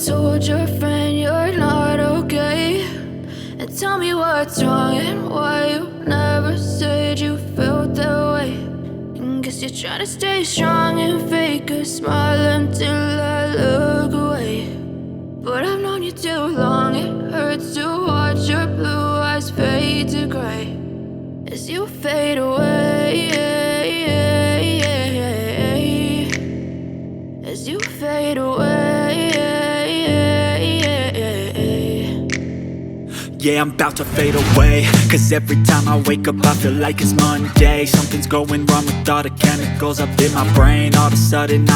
told your friend you're not okay? And tell me what's wrong and why you never said you felt that way. And guess you're trying to stay strong and fake a smile until I look away. But I've known you too long, it hurts to watch your blue eyes fade to gray as you fade away, as you fade away. Yeah, I'm about to fade away, cause every time I wake up I feel like it's Monday. Something's going wrong with all the chemicals up in my brain. All of a sudden